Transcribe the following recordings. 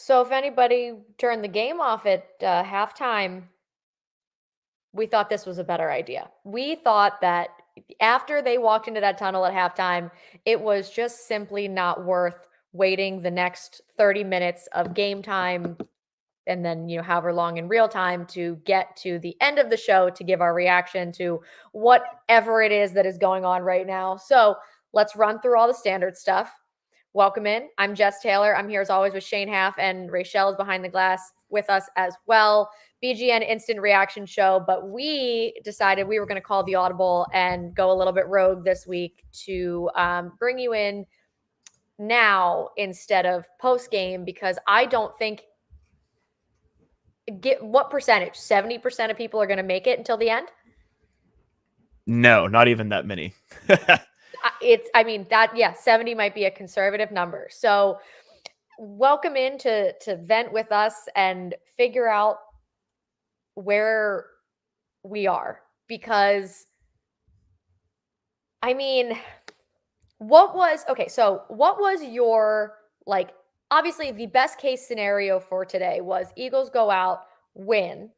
So if anybody turned the game off at halftime, we thought this was a better idea. We thought that after they walked into that tunnel at halftime, it was just simply not worth waiting the next 30 minutes of game time and then, however long in real time to get to the end of the show to give our reaction to whatever it is that is going on right now. So let's run through all the standard stuff. Welcome in. I'm Jess Taylor. I'm here as always with Shane Half, and Rachel is behind the glass with us as well. BGN instant reaction show, but we decided we were going to call the audible and go a little bit rogue this week to bring you in now instead of post game, because I don't think what percentage? 70% of people are going to make it until the end? No, not even that many. 70 might be a conservative number. So welcome in to vent with us and figure out where we are, because what was your, obviously the best case scenario for today was Eagles go out, win,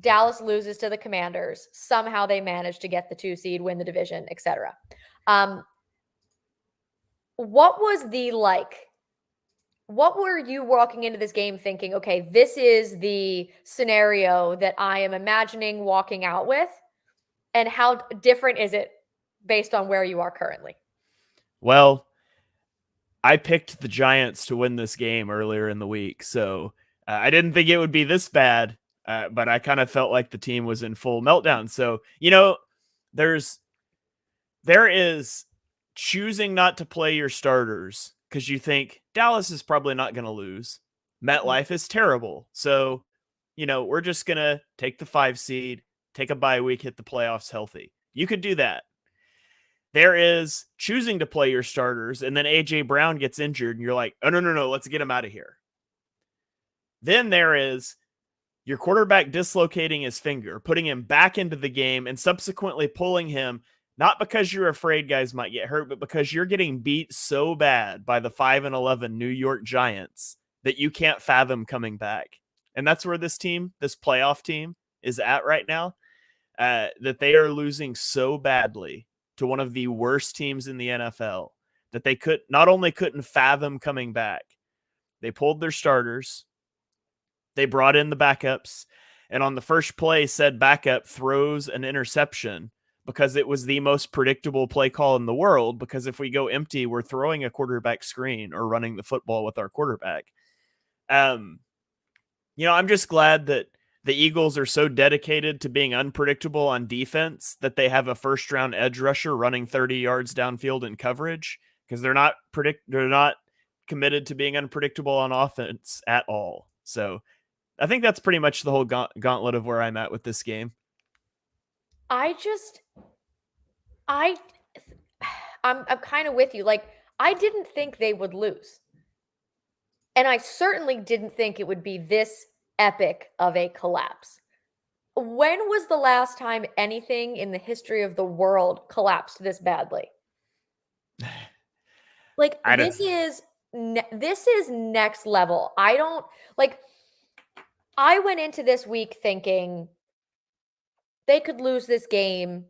Dallas loses to the Commanders, somehow they manage to get the 2 seed, win the division, etc. What was what were you walking into this game thinking, okay, this is the scenario that I am imagining walking out with, and how different is it based on where you are currently? Well, I picked the Giants to win this game earlier in the week, so I didn't think it would be this bad, but I kind of felt like the team was in full meltdown. So, there is choosing not to play your starters because you think Dallas is probably not going to lose. MetLife is terrible. So, we're just going to take the 5 seed, take a bye week, hit the playoffs healthy. You could do that. There is choosing to play your starters, and then A.J. Brown gets injured, and you're like, oh, no, let's get him out of here. Then there is your quarterback dislocating his finger, putting him back into the game, and subsequently pulling him, not because you're afraid guys might get hurt, but because you're getting beat so bad by the 5-11 New York Giants that you can't fathom coming back. And that's where this playoff team, is at right now, that they are losing so badly to one of the worst teams in the NFL that they not only couldn't fathom coming back, they pulled their starters, they brought in the backups, and on the first play, said backup throws an interception because it was the most predictable play call in the world, because if we go empty, we're throwing a quarterback screen or running the football with our quarterback. I'm just glad that the Eagles are so dedicated to being unpredictable on defense that they have a first-round edge rusher running 30 yards downfield in coverage, because they're not committed to being unpredictable on offense at all. So I think that's pretty much the whole gauntlet of where I'm at with this game. I'm kind of with you. I didn't think they would lose. And I certainly didn't think it would be this epic of a collapse. When was the last time anything in the history of the world collapsed this badly? This is next level. I went into this week thinking they could lose this game,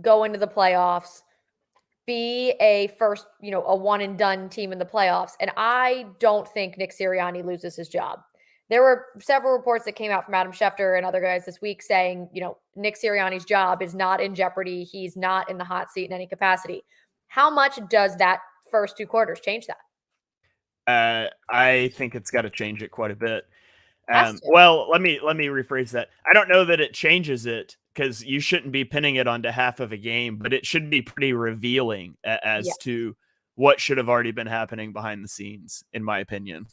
go into the playoffs, be a first, a one and done team in the playoffs. And I don't think Nick Sirianni loses his job. There were several reports that came out from Adam Schefter and other guys this week saying, Nick Sirianni's job is not in jeopardy. He's not in the hot seat in any capacity. How much does that first 2 quarters change that? I think it's got to change it quite a bit. Well, let me rephrase that. I don't know that it changes it, because you shouldn't be pinning it onto half of a game, but it should be pretty revealing as to what should have already been happening behind the scenes, in my opinion.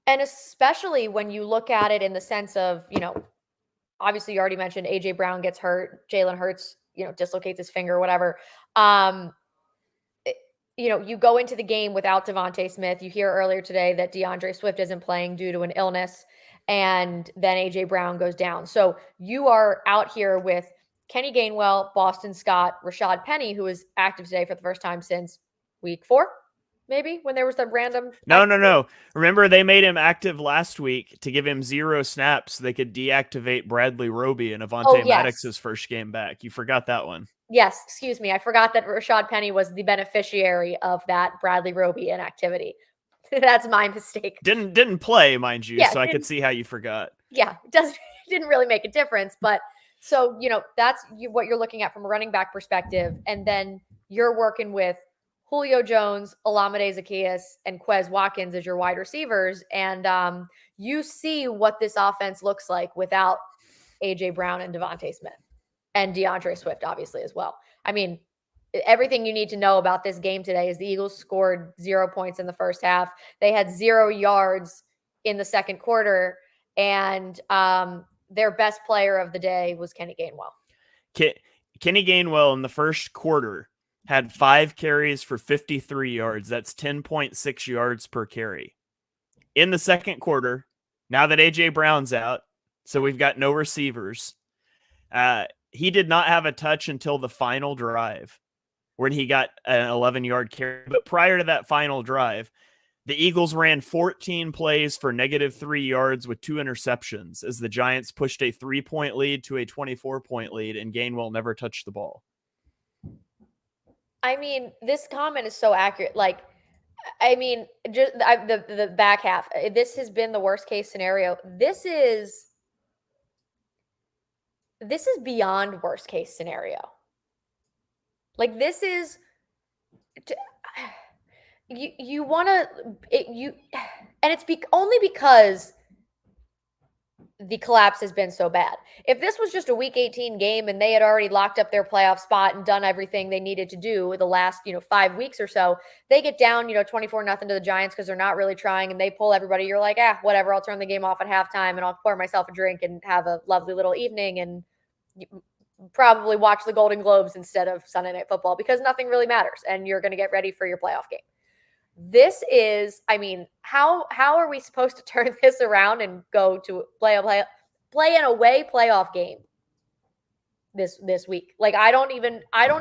And especially when you look at it in the sense of, obviously you already mentioned A.J. Brown gets hurt, Jalen Hurts, dislocates his finger or whatever. You go into the game without Devontae Smith. You hear earlier today that DeAndre Swift isn't playing due to an illness, and then A.J. Brown goes down. So you are out here with Kenny Gainwell, Boston Scott, Rashad Penny, who is active today for the first time since week 4. maybe when there was the random. No. Remember, they made him active last week to give him 0 snaps so they could deactivate Bradley Roby in Oh Avonte yes, Maddox's first game back. You forgot that one. yes. Excuse me, I forgot that Rashad Penny was the beneficiary of that Bradley Roby inactivity. That's my mistake. Didn't play, mind you, Yeah, so I could see how you forgot. yeah, it doesn't didn't really make a difference, but so that's what you're looking at from a running back perspective, and then you're working with Julio Jones, Olamide Zaccheaus, and Quez Watkins as your wide receivers, and you see what this offense looks like without AJ Brown and Devontae Smith and DeAndre Swift, obviously as well. I mean, everything you need to know about this game today is the Eagles scored 0 points in the first half. They had 0 yards in the second quarter, and their best player of the day was Kenny Gainwell. Kenny Gainwell in the first quarter had 5 carries for 53 yards. That's 10.6 yards per carry. In the second quarter, now that AJ Brown's out, so we've got no receivers, he did not have a touch until the final drive when he got an 11-yard carry. But prior to that final drive, the Eagles ran 14 plays for -3 yards with 2 interceptions as the Giants pushed a 3-point lead to a 24-point lead, and Gainwell never touched the ball. I mean, this comment is so accurate. Like, I mean, just the back half. This has been the worst case scenario. This is beyond worst case scenario. Like, this is you want to and it's only because the collapse has been so bad. If this was just a week 18 game and they had already locked up their playoff spot and done everything they needed to do the last 5 weeks or so, they get down 24-0 to the Giants because they're not really trying, and they pull everybody. You're like, whatever, I'll turn the game off at halftime and I'll pour myself a drink and have a lovely little evening and probably watch the Golden Globes instead of Sunday Night Football because nothing really matters and you're going to get ready for your playoff game. This is, I mean, how are we supposed to turn this around and go to play an away playoff game this week? Like, I don't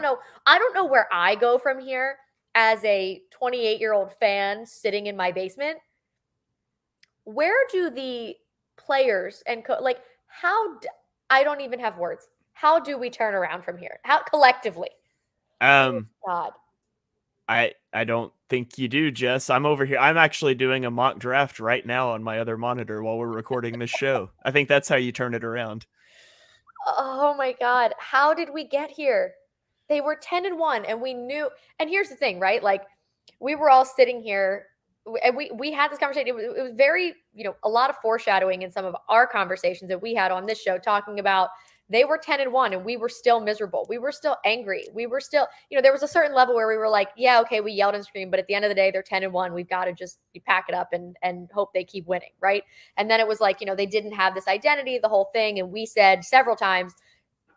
know where I go from here as a 28-year-old fan sitting in my basement. Where do the players and I don't even have words. How do we turn around from here? How collectively? Oh, God. I don't think you do, Jess. I'm over here. I'm actually doing a mock draft right now on my other monitor while we're recording this show. I think that's how you turn it around. Oh my God. How did we get here? They were 10-1 and we knew. And here's the thing, right? Like, we were all sitting here and we had this conversation. It was very, a lot of foreshadowing in some of our conversations that we had on this show talking about they were 10-1 and we were still miserable. We were still angry. We were still, there was a certain level where we were like, yeah, okay, we yelled and screamed, but at the end of the day, they're 10-1. We've got to just pack it up and hope they keep winning, right? And then it was like, they didn't have this identity, the whole thing. And we said several times,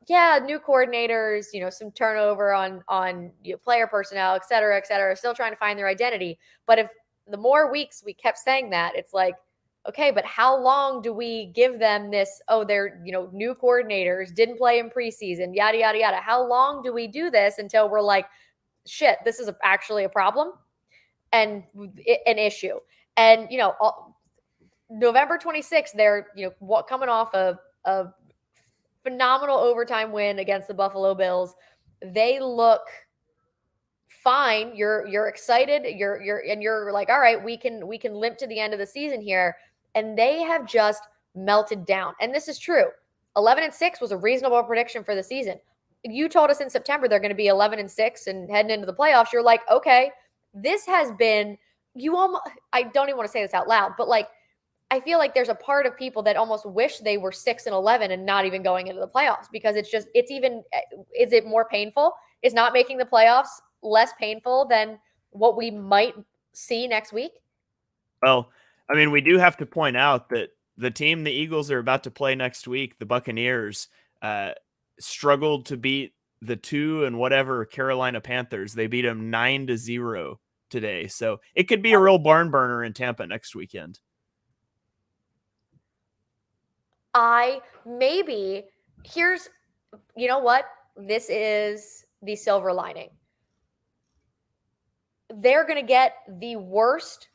yeah, new coordinators, some turnover on player personnel, et cetera, still trying to find their identity. But if the more weeks we kept saying that, it's like, okay, but how long do we give them this? Oh, they're, new coordinators, didn't play in preseason, yada, yada, yada. How long do we do this until we're like, shit, this is actually a problem and an issue? And, November 26th, they're, coming off a phenomenal overtime win against the Buffalo Bills. They look fine. You're excited. You're like, all right, we can limp to the end of the season here. And they have just melted down. And this is true. 11-6 was a reasonable prediction for the season. You told us in September they're going to be 11-6 and heading into the playoffs. You're like, okay, this has been I don't even want to say this out loud, but like, I feel like there's a part of people that almost wish they were 6-11 and not even going into the playoffs because is it more painful? Is not making the playoffs less painful than what we might see next week? Well, I mean, we do have to point out that the team the Eagles are about to play next week, the Buccaneers, struggled to beat the 2 and whatever Carolina Panthers. They beat them 9-0 today. So it could be a real barn burner in Tampa next weekend. You know what? This is the silver lining. they're going to get the worst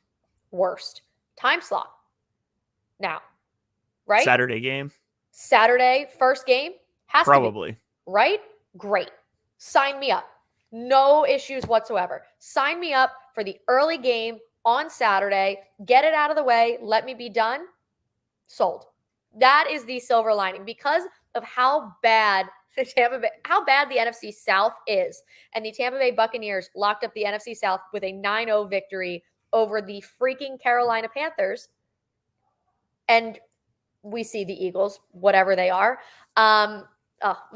time slot now, right? Saturday game? Saturday, first game, has Probably. to be, right? Great. Sign me up. No issues whatsoever. Sign me up for the early game on Saturday. Get it out of the way. Let me be done. Sold. That is the silver lining because of how bad the NFC South is. And the Tampa Bay Buccaneers locked up the NFC South with a 9-0 victory over the freaking Carolina Panthers. And we see the Eagles, whatever they are. My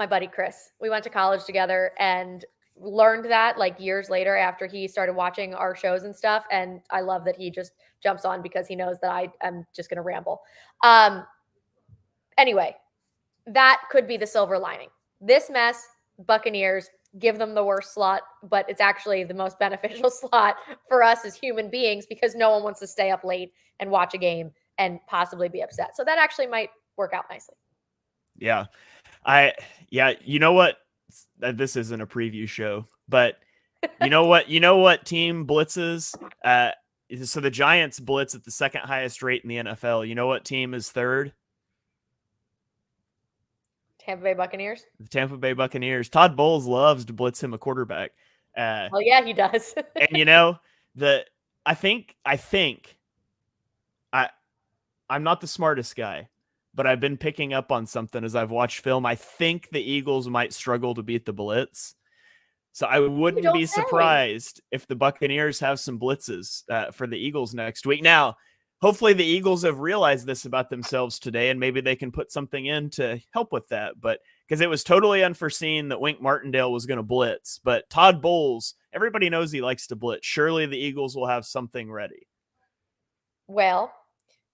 buddy Chris, we went to college together and learned that like years later after he started watching our shows and stuff. And I love that he just jumps on because he knows that I am just going to ramble. Anyway, that could be the silver lining. This mess, Buccaneers, give them the worst slot, but it's actually the most beneficial slot for us as human beings because no one wants to stay up late and watch a game and possibly be upset. So that actually might work out nicely. Yeah. You know what? This isn't a preview show, but you know what team blitzes? So the Giants blitz at the second highest rate in the NFL. You know what team is third? Tampa Bay Buccaneers. The Tampa Bay Buccaneers. Todd Bowles loves to blitz him a quarterback. Well, yeah, he does. And you know, I think I'm not the smartest guy, but I've been picking up on something as I've watched film. I think the Eagles might struggle to beat the blitz. So I wouldn't be surprised if the Buccaneers have some blitzes for the Eagles next week. Now, hopefully the Eagles have realized this about themselves today, and maybe they can put something in to help with that. But because it was totally unforeseen that Wink Martindale was going to blitz. But Todd Bowles, everybody knows he likes to blitz. Surely the Eagles will have something ready. Well,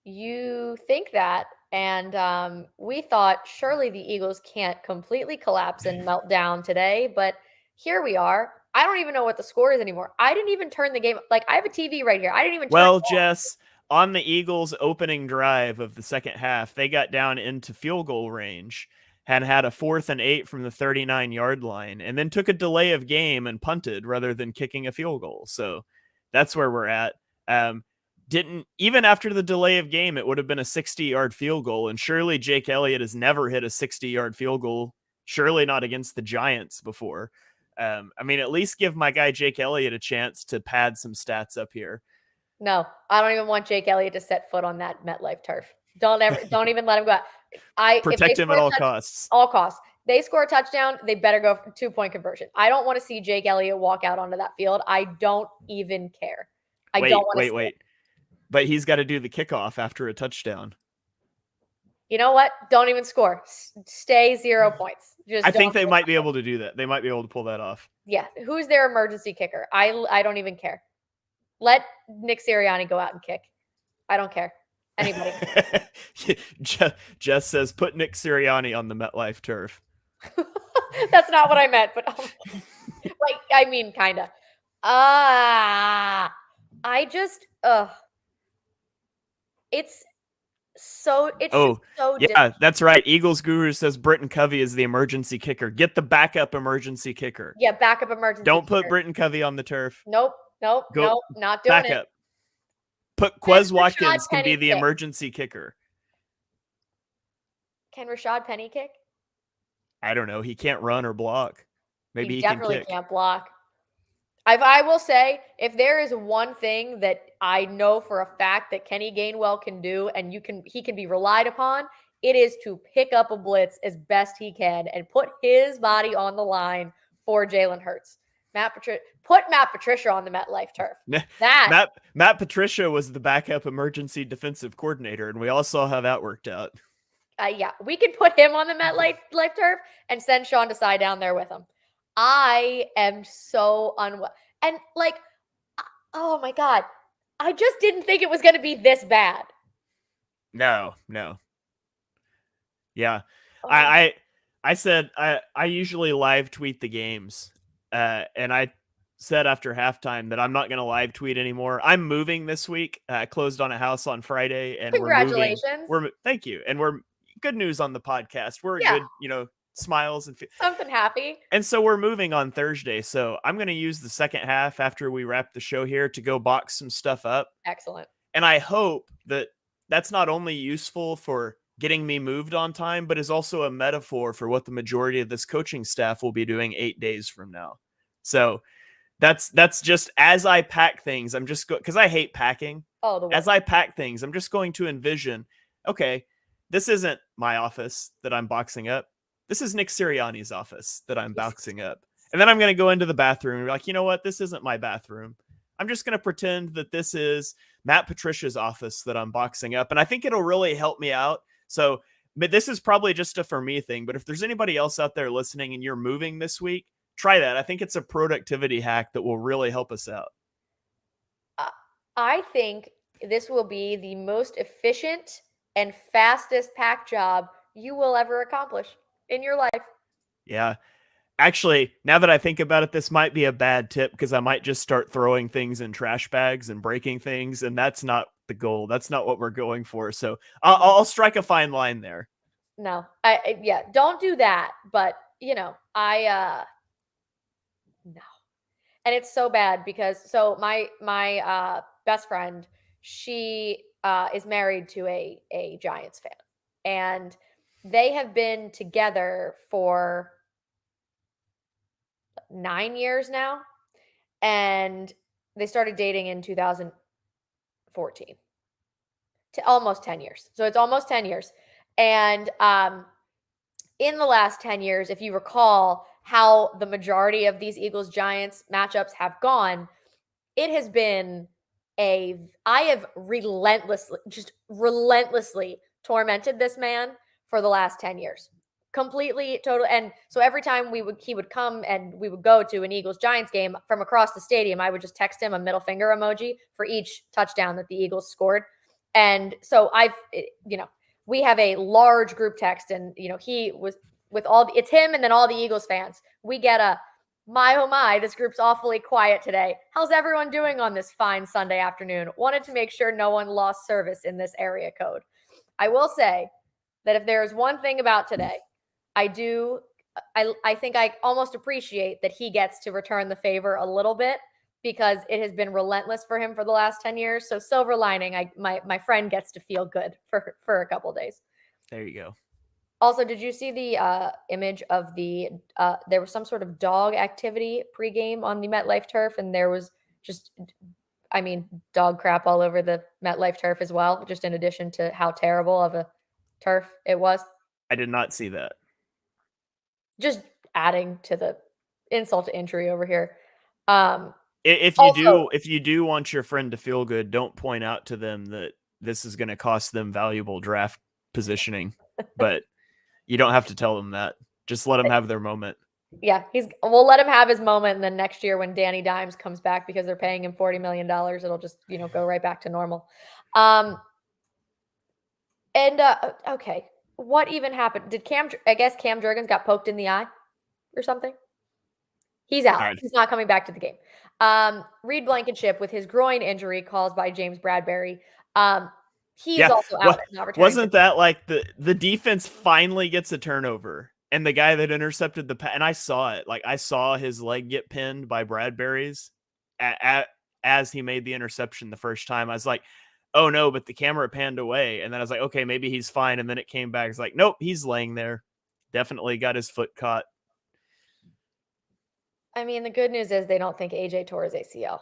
you think that, and we thought surely the Eagles can't completely collapse and melt down today, but here we are. I don't even know what the score is anymore. I didn't even turn the game. Like, I have a TV right here. I didn't even turn it on. Jess, on the Eagles' opening drive of the second half, they got down into field goal range and had a 4th and 8 from the 39-yard line, and then took a delay of game and punted rather than kicking a field goal. So that's where we're at. Didn't even after the delay of game, it would have been a 60-yard field goal, and surely Jake Elliott has never hit a 60-yard field goal. Surely not against the Giants before. I mean, at least give my guy Jake Elliott a chance to pad some stats up here. No, I don't even want Jake Elliott to set foot on that MetLife turf. Don't even let him go out. Protect him at all costs. All costs. They score a touchdown, they better go for 2-point conversion. I don't want to see Jake Elliott walk out onto that field. I don't even care. Wait. But he's got to do the kickoff after a touchdown. You know what? Don't even score. Stay 0 points. I think they might be able to do that. They might be able to pull that off. Yeah. Who's their emergency kicker? I don't even care. Let Nick Sirianni go out and kick. I don't care. Anybody. Jess says, put Nick Sirianni on the MetLife turf. That's not what I meant, but kind of. It's so yeah, that's right. Eagles Guru says Britton Covey is the emergency kicker. Get the backup emergency kicker. Yeah, backup emergency Don't put Britton Covey on the turf. Nope, not doing backup. it. Put Quez Watkins can be the emergency kicker. Can Rashad Penny kick? I don't know. He can't run or block. Maybe he definitely can kick. Can't block. I will say, if there is one thing that I know for a fact that Kenny Gainwell can do, and he can be relied upon, it is to pick up a blitz as best he can and put his body on the line for Jalen Hurts. Put Matt Patricia on the MetLife turf. Matt Patricia was the backup emergency defensive coordinator, and we all saw how that worked out. Yeah, we could put him on the MetLife turf and send Sean Desai down there with him. I am so unwell. And oh my God, I just didn't think it was going to be this bad. No. Yeah. I said, I usually live tweet the games. And I said after halftime that I'm not going to live tweet anymore. I'm moving this week. I closed on a house on Friday, and congratulations. Thank you. And we're good news on the podcast. We're a good, smiles Something happy. and so we're moving on Thursday. So I'm going to use the second half after we wrap the show here to go box some stuff up. Excellent. And I hope that that's not only useful for getting me moved on time, but is also a metaphor for what the majority of this coaching staff will be doing 8 days from now. So that's just as I pack things, I'm just because I hate packing. Oh, the As worst. I pack things, I'm just going to envision, okay, this isn't my office that I'm boxing up. This is Nick Sirianni's office that I'm boxing up. And then I'm going to go into the bathroom and be like, you know what? This isn't my bathroom. I'm just going to pretend that this is Matt Patricia's office that I'm boxing up. And I think it'll really help me out. So but this is probably just a for me thing. But if there's anybody else out there listening and you're moving this week, try that. I think it's a productivity hack that will really help us out. I think this will be the most efficient and fastest pack job you will ever accomplish in your life. Yeah. Actually, now that I think about it, this might be a bad tip because I might just start throwing things in trash bags and breaking things, and that's not the goal. That's not what we're going for. So I'll strike a fine line there. No, yeah, don't do that. But you know, no, and it's so bad because my best friend, she is married to a Giants fan, and they have been together for 9 years now, and they started dating in 2014 to almost 10 years. So it's almost 10 years. And in the last 10 years, if you recall how the majority of these Eagles Giants matchups have gone, it has been I have relentlessly tormented this man for the last 10 years. Completely, totally. And so every time he would come and we would go to an Eagles Giants game from across the stadium, I would just text him a middle finger emoji for each touchdown that the Eagles scored. And so we have a large group text, and he was with it's him and then all the Eagles fans. We get a my oh my, this group's awfully quiet today. How's everyone doing on this fine Sunday afternoon? Wanted to make sure no one lost service in this area code. I will say that if there is one thing about today, I think I almost appreciate that he gets to return the favor a little bit because it has been relentless for him for the last 10 years. So silver lining, my friend gets to feel good for a couple days. There you go. Also, did you see the image of there was some sort of dog activity pregame on the MetLife turf, and there was just, dog crap all over the MetLife turf as well, just in addition to how terrible of a turf it was. I did not see that. Just adding to the insult to injury over here. If you do want your friend to feel good, don't point out to them that this is going to cost them valuable draft positioning. But you don't have to tell them that. Just let them have their moment. Yeah, we'll let him have his moment, and then next year when Danny Dimes comes back because they're paying him $40 million, it'll just go right back to normal. Okay, what even happened? I guess Cam Jurgens got poked in the eye or something? He's out. Right. He's not coming back to the game. Reed Blankenship with his groin injury caused by James Bradberry. He's also out. Wasn't that like the defense finally gets a turnover and the guy that intercepted the pass, and I saw it. Like I saw his leg get pinned by Bradberry's as he made the interception the first time. I was like, oh no, but the camera panned away. And then I was like, okay, maybe he's fine. And then it came back. It's like, nope, he's laying there. Definitely got his foot caught. I mean, the good news is they don't think AJ tore his ACL.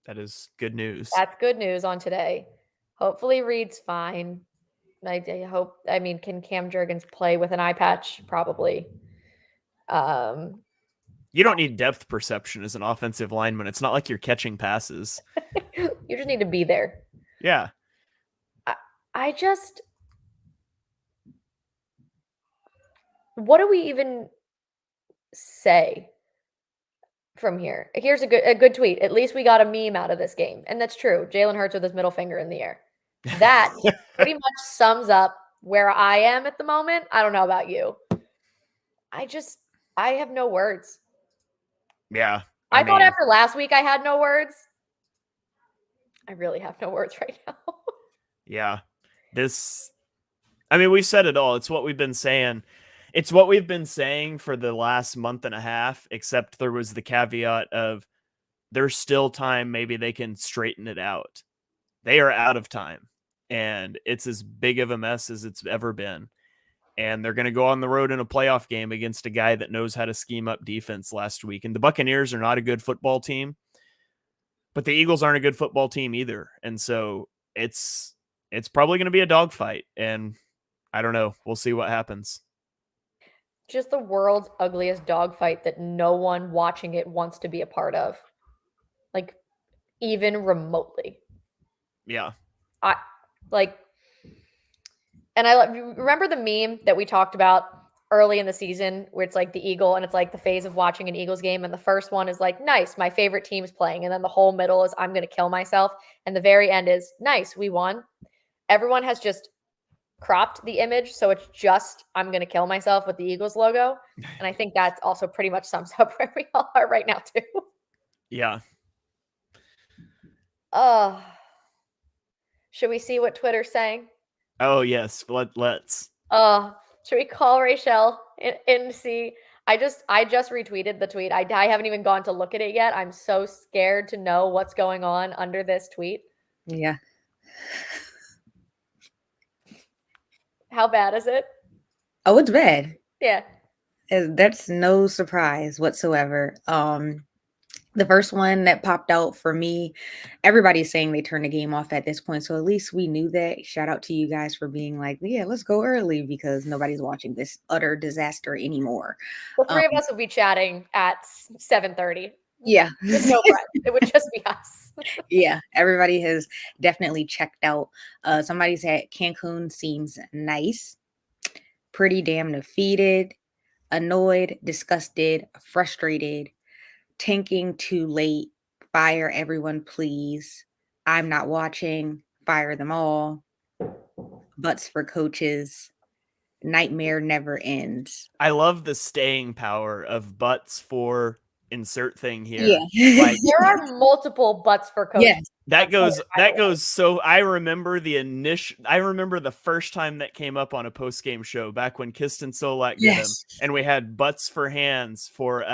That is good news. That's good news on today. Hopefully Reed's fine. Can Cam Jurgens play with an eye patch? Probably. You don't need depth perception as an offensive lineman. It's not like you're catching passes. You just need to be there. Yeah. What do we even say from here? Here's a good tweet. At least we got a meme out of this game. And that's true. Jalen Hurts with his middle finger in the air. That pretty much sums up where I am at the moment. I don't know about you. I have no words. Yeah. I thought after last week I had no words. I really have no words right now. Yeah. We've said it all. It's what we've been saying. It's what we've been saying for the last month and a half, except there was the caveat of there's still time. Maybe they can straighten it out. They are out of time, and it's as big of a mess as it's ever been. And they're going to go on the road in a playoff game against a guy that knows how to scheme up defense last week. And the Buccaneers are not a good football team, but the Eagles aren't a good football team either. And so it's probably going to be a dogfight. And I don't know. We'll see what happens. Just the world's ugliest dogfight that no one watching it wants to be a part of. Like, even remotely. Yeah. I like, and I remember the meme that we talked about early in the season where it's like the Eagle and it's like the phase of watching an Eagles game. And the first one is like, nice, my favorite team's playing. And then the whole middle is, I'm going to kill myself. And the very end is, nice, we won. Everyone has just cropped the image. So it's just, I'm going to kill myself with the Eagles logo. And I think that also pretty much sums up where we all are right now, too. Yeah. Should we see what Twitter's saying? Oh, yes. Let's. Should we call Rachel and see? I just retweeted the tweet. I haven't even gone to look at it yet. I'm so scared to know what's going on under this tweet. Yeah. How bad is it? Oh, it's bad. Yeah. That's no surprise whatsoever. The first one that popped out for me, everybody's saying they turned the game off at this point. So at least we knew that. Shout out to you guys for being like, yeah, let's go early because nobody's watching this utter disaster anymore. The three of us will be chatting at 7:30. Yeah. With no bread. It would just be us. Yeah. Everybody has definitely checked out. Somebody said Cancun seems nice. Pretty damn defeated. Annoyed, disgusted, frustrated. Tanking too late. Fire everyone, please. I'm not watching. Fire them all. Butts for coaches. Nightmare never ends. I love the staying power of butts for insert thing here. Yeah. Like, there are multiple butts for coaches. Yes. That goes so I remember the first time that came up on a post-game show back when Kiston Solak did him, and we had butts for hands for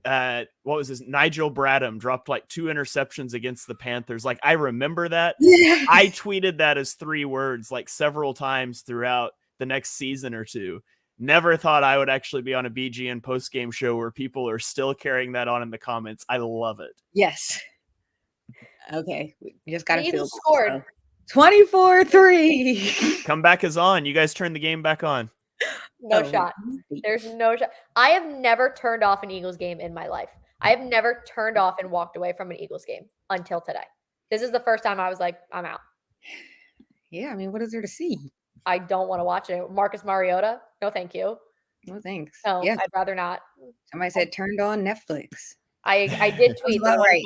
what was his Nigel Bradham dropped like 2 interceptions against the Panthers. Like, I remember that. Yes. I tweeted that as 3 words like several times throughout the next season or two. Never thought I would actually be on a BGN post-game show where people are still carrying that on in the comments. I love it. Yes. Okay. We just got to feel scored. 24-3. Comeback is on. You guys turn the game back on. No shot. There's no shot. I have never turned off an Eagles game in my life. I have never turned off and walked away from an Eagles game until today. This is the first time I was like, I'm out. Yeah, I mean, what is there to see? I don't want to watch it. Marcus Mariota? No, thank you. No, thanks. No, yeah. I'd rather not. Somebody said turned on Netflix. I did tweet that right.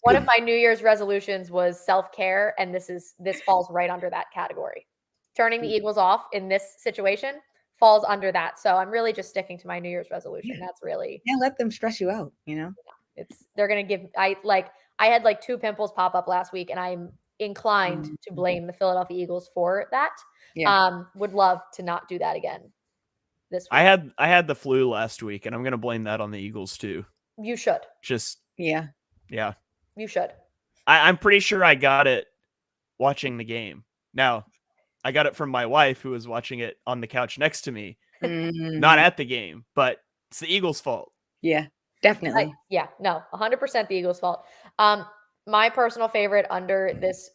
one of my New Year's resolutions was self-care, and this falls right under that category. Turning the Eagles off in this situation falls under that. So I'm really just sticking to my New Year's resolution. Yeah. That's really can't let them stress you out, you know? They're gonna give I had like 2 pimples pop up last week, and I'm inclined to blame the Philadelphia Eagles for that. Yeah. Would love to not do that again this week. I had the flu last week, and I'm gonna blame that on the Eagles too. You should. Just yeah. You should. I'm pretty sure I got it watching the game. Now, I got it from my wife who was watching it on the couch next to me, not at the game, but it's the Eagles' fault. Yeah, definitely. 100% the Eagles' fault. My personal favorite under this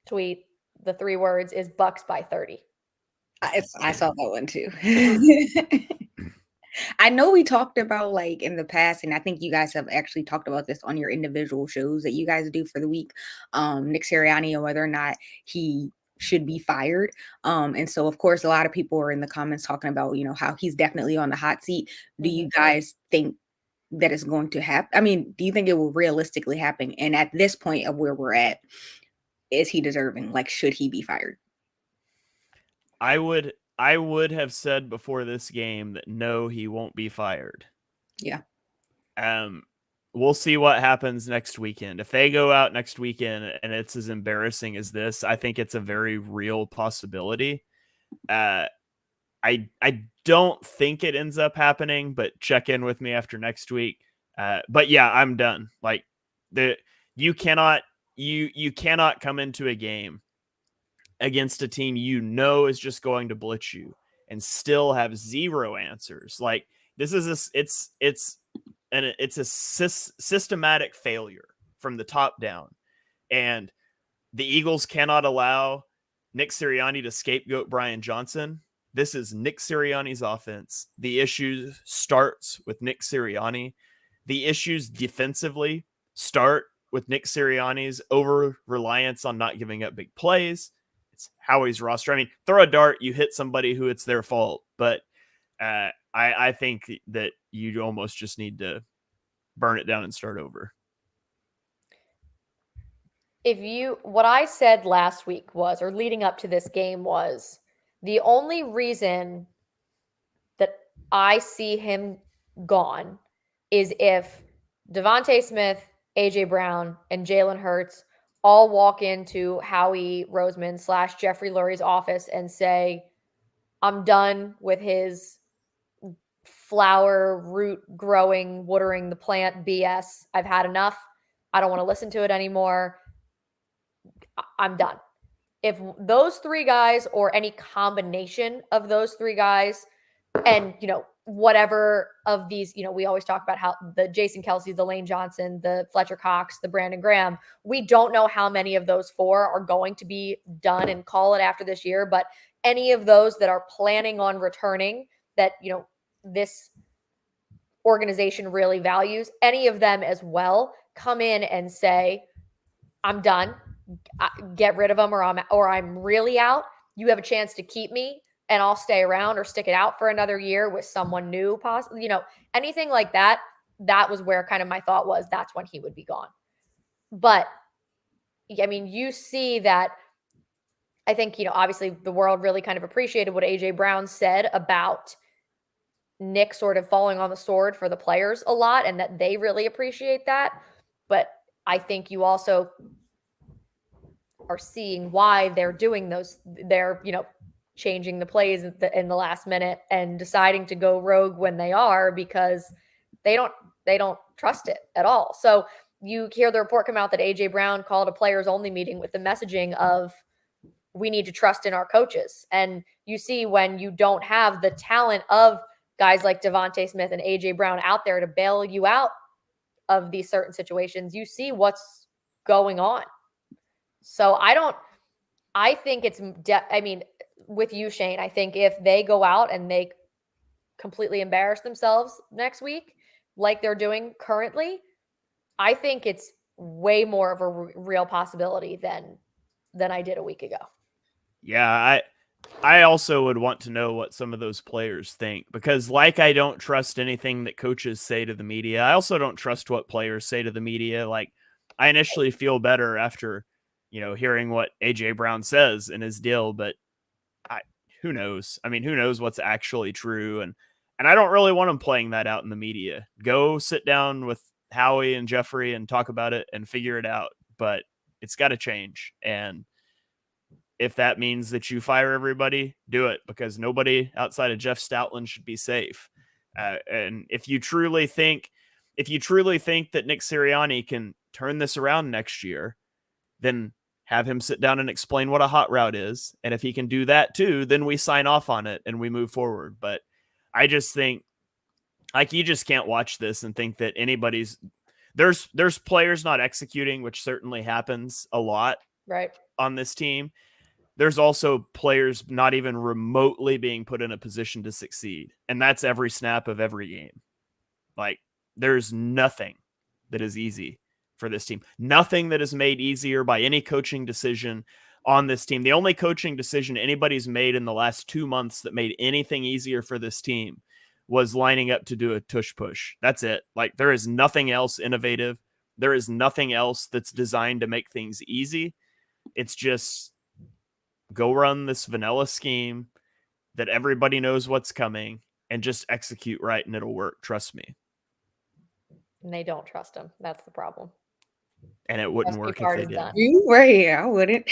tweet, the 3 words, is Bucks by 30. I saw that one too. I know we talked about like in the past, and I think you guys have actually talked about this on your individual shows that you guys do for the week. Nick Sirianni and whether or not he should be fired. And so of course a lot of people are in the comments talking about, you know, how he's definitely on the hot seat. Do you guys think that it's going to happen? I mean, do you think it will realistically happen? And at this point of where we're at, is he deserving? Like, should he be fired? I would have said before this game that no, he won't be fired. Yeah. We'll see what happens next weekend. If they go out next weekend and it's as embarrassing as this, I think it's a very real possibility. I I don't think it ends up happening, but check in with me after next week. But yeah, I'm done. Like you cannot come into a game against a team is just going to blitz you and still have zero answers. Like this is it's a systematic failure from the top down, and the Eagles cannot allow Nick Sirianni to scapegoat Brian Johnson. This is Nick Sirianni's offense. The issue starts with Nick Sirianni. The issues defensively start with Nick Sirianni's over reliance on not giving up big plays. It's Howie's roster. I mean, throw a dart, you hit somebody who it's their fault. But I think that you almost just need to burn it down and start over. What I said last week was, or leading up to this game was, the only reason that I see him gone is if Devontae Smith, AJ Brown, and Jalen Hurts all walk into Howie Roseman / Jeffrey Lurie's office and say, I'm done with his flower root growing, watering the plant BS. I've had enough. I don't want to listen to it anymore. I'm done. If those three guys, or any combination of those three guys, and whatever of these, we always talk about how the Jason Kelce, the Lane Johnson, the Fletcher Cox, the Brandon Graham, we don't know how many of those four are going to be done and call it after this year, but any of those that are planning on returning that this organization really values, any of them as well, come in and say, I'm done, get rid of them, or I'm really out. You have a chance to keep me and I'll stay around, or stick it out for another year with someone new, possibly, anything like that. That was where kind of my thought was, that's when he would be gone. But I mean, you see that, I think, obviously the world really kind of appreciated what AJ Brown said about Nick sort of falling on the sword for the players a lot, and that they really appreciate that. But I think you also are seeing why they're doing those. They're, changing the plays in the last minute and deciding to go rogue when they are, because they don't trust it at all. So you hear the report come out that AJ Brown called a players only meeting with the messaging of, we need to trust in our coaches. And you see, when you don't have the talent of guys like Devontae Smith and AJ Brown out there to bail you out of these certain situations, you see what's going on. So I think it's, with you, Shane, I think if they go out and they completely embarrass themselves next week, like they're doing currently, I think it's way more of a real possibility than I did a week ago. Yeah, I also would want to know what some of those players think, because like I don't trust anything that coaches say to the media, I also don't trust what players say to the media. Like, I initially feel better after, hearing what AJ Brown says in his deal, but who knows? I mean, who knows what's actually true? And I don't really want him playing that out in the media. Go sit down with Howie and Jeffrey and talk about it and figure it out. But it's got to change. And if that means that you fire everybody, do it, because nobody outside of Jeff Stoutland should be safe. And if you truly think that Nick Sirianni can turn this around next year, then have him sit down and explain what a hot route is. And if he can do that too, then we sign off on it and we move forward. But I just think, like, you just can't watch this and think that there's players not executing, which certainly happens a lot right on this team. There's also players not even remotely being put in a position to succeed. And that's every snap of every game. Like, there's nothing that is easy for this team. Nothing that is made easier by any coaching decision on this team. The only coaching decision anybody's made in the last 2 months that made anything easier for this team was lining up to do a tush push. That's it. Like, there is nothing else innovative. There is nothing else that's designed to make things easy. It's just go run this vanilla scheme that everybody knows what's coming and just execute right, and it'll work. Trust me. And they don't trust him. That's the problem. And it wouldn't work if they did. You right? I wouldn't.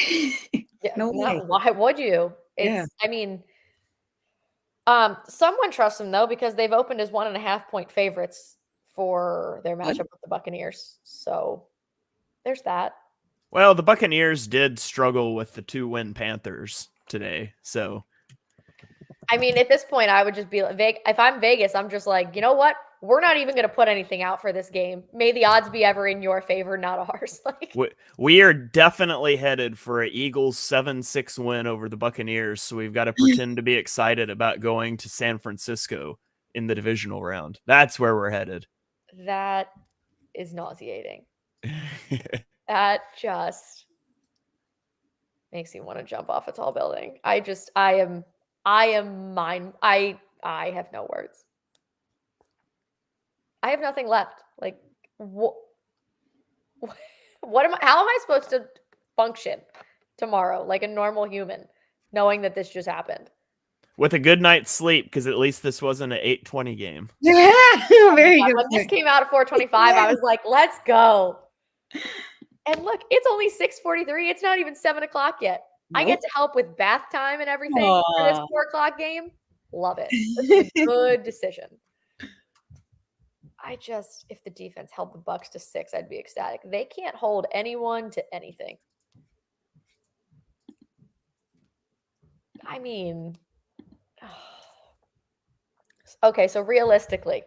Yeah, No way. why would you? Yeah. I mean, Someone trusts them though because they've opened as 1.5-point favorites for their matchup with the Buccaneers. So there's that. Well, the Buccaneers did struggle with the 2-win Panthers today, so I mean, at this point, I would just be if I'm Vegas, I'm just like, you know what? We're not even going to put anything out for this game. May the odds be ever in your favor, not ours. Like, we are definitely headed for an Eagles 7-6 win over the Buccaneers, so we've got to pretend to be excited about going to San Francisco in the divisional round. That's where we're headed. That is nauseating. That just makes me want to jump off a tall building. I have no words. I have nothing left. Like, what how am I supposed to function tomorrow like a normal human knowing that this just happened? With a good night's sleep, because at least this wasn't an 8:20 game. Yeah, very good. When this came out at 4:25, I was like, let's go. And look, it's only 6:43. It's not even 7 o'clock yet. I get to help with bath time and everything for this 4 o'clock game. Love it. This is a good decision. If the defense held the Bucs to 6, I'd be ecstatic. They can't hold anyone to anything. I mean, okay, so realistically,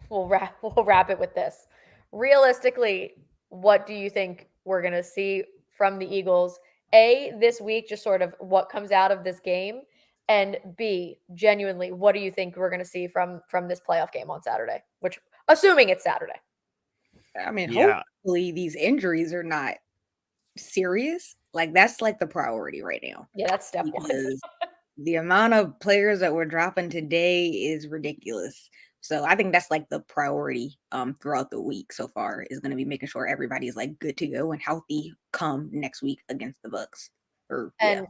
we'll wrap it with this. Realistically, what do you think we're going to see from the Eagles? A, this week, just sort of what comes out of this game, and B, genuinely, what do you think we're going to see from this playoff game on Saturday? Which, assuming it's Saturday. I mean, Yeah. hopefully these injuries are not serious. Like, that's like the priority right now. Yeah, that's step one. Because the amount of players that we're dropping today is ridiculous. So I think that's like the priority throughout the week so far is going to be making sure everybody's like good to go and healthy come next week against the Bucs. And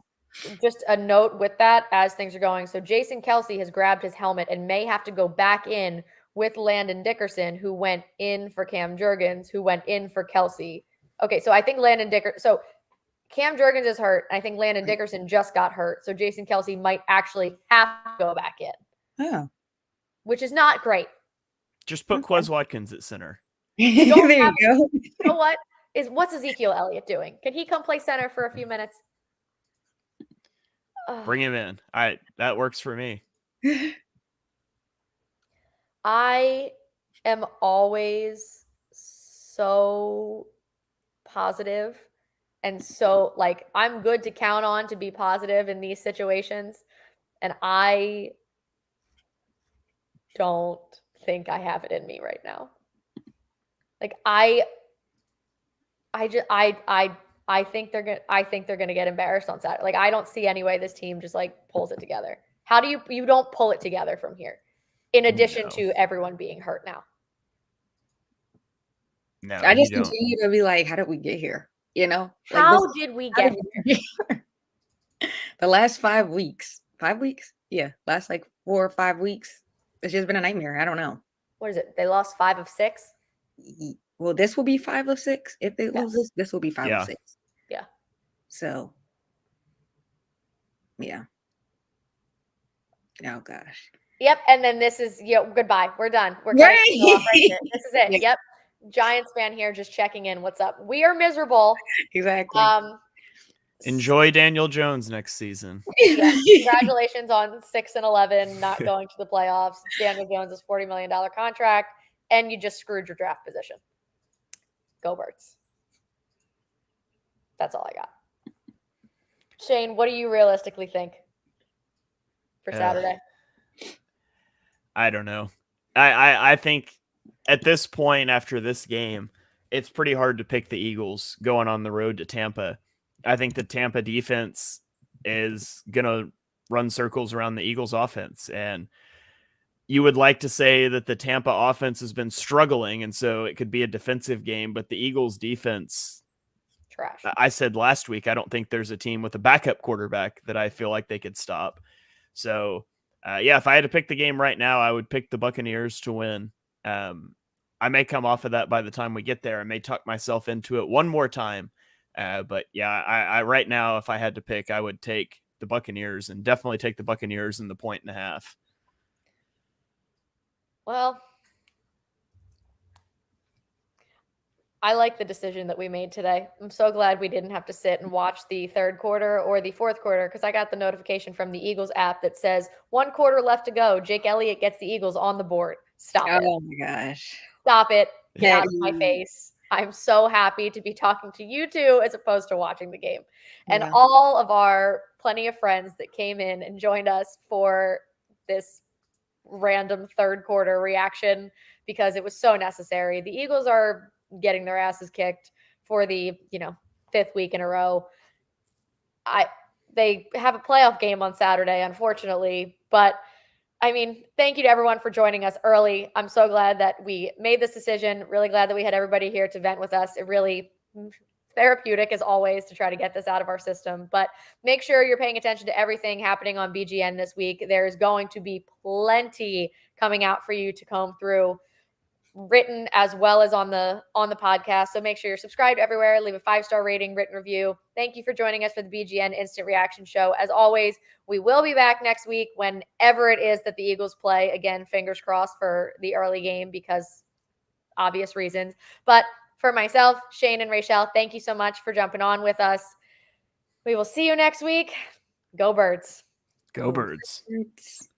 just a note with that as things are going. So Jason Kelce has grabbed his helmet and may have to go back in with Landon Dickerson, who went in for Cam Jurgens, who went in for Kelce. Okay, so I think so Cam Jurgens is hurt. I think Landon Dickerson just got hurt. So Jason Kelce might actually have to go back in. Oh. Which is not great. Just put Quez Watkins at center. There you go. You know what's Ezekiel Elliott doing? Can he come play center for a few minutes? Bring him in. That works for me. I am always so positive and so like I'm good to count on to be positive in these situations, and I don't think I have it in me right now. Like I think they're gonna get embarrassed on Saturday. Like I don't see any way this team just like pulls it together. How do you don't pull it together from here? In addition to everyone being hurt now. No, I just continue to be like, how did we get here? You know? Like, how did we get here? The last 5 weeks. 5 weeks? Yeah. Last like 4 or 5 weeks. It's just been a nightmare. I don't know. What is it? They lost 5 of 6? Well, this will be 5 of 6. If they lose this will be 5 of 6. Yeah. So, yeah. Oh gosh. Yep. And then this is goodbye. We're done. We're cutting off right here. This is it. Yep. Giants fan here, just checking in. What's up? We are miserable. Exactly. Enjoy Daniel Jones next season. Yeah. Congratulations on 6-11, not going to the playoffs. Daniel Jones' $40 million contract, and you just screwed your draft position. Go Birds. That's all I got. Shane, what do you realistically think for Saturday? I don't know. I think at this point after this game, it's pretty hard to pick the Eagles going on the road to Tampa. I think the Tampa defense is going to run circles around the Eagles offense. And you would like to say that the Tampa offense has been struggling, and so it could be a defensive game, but the Eagles defense, trash. I said last week, I don't think there's a team with a backup quarterback that I feel like they could stop. So, if I had to pick the game right now, I would pick the Buccaneers to win. I may come off of that by the time we get there. I may tuck myself into it one more time. But yeah, I right now, if I had to pick, I would take the Buccaneers, and definitely take the Buccaneers in the 1.5. Well, I like the decision that we made today. I'm so glad we didn't have to sit and watch the third quarter or the fourth quarter because I got the notification from the Eagles app that says 1 quarter left to go. Jake Elliott gets the Eagles on the board. Stop it. Oh my gosh. Stop it. Get That out of my is- face. I'm so happy to be talking to you two as opposed to watching the game. And Yeah. all of our plenty of friends that came in and joined us for this random third quarter reaction because it was so necessary. The Eagles are getting their asses kicked for the, 5th week in a row. They have a playoff game on Saturday, unfortunately, but I mean, thank you to everyone for joining us early. I'm so glad that we made this decision. Really glad that we had everybody here to vent with us. It really therapeutic as always to try to get this out of our system. But make sure you're paying attention to everything happening on BGN this week. There's going to be plenty coming out for you to comb through, written as well as on the podcast. So make sure you're subscribed everywhere. Leave a 5-star rating, written review. Thank you for joining us for the BGN Instant Reaction Show. As always, we will be back next week whenever it is that the Eagles play. Again, fingers crossed for the early game because obvious reasons. But for myself, Shane, and Rachel, thank you so much for jumping on with us. We will see you next week. Go Birds. Go Birds. It's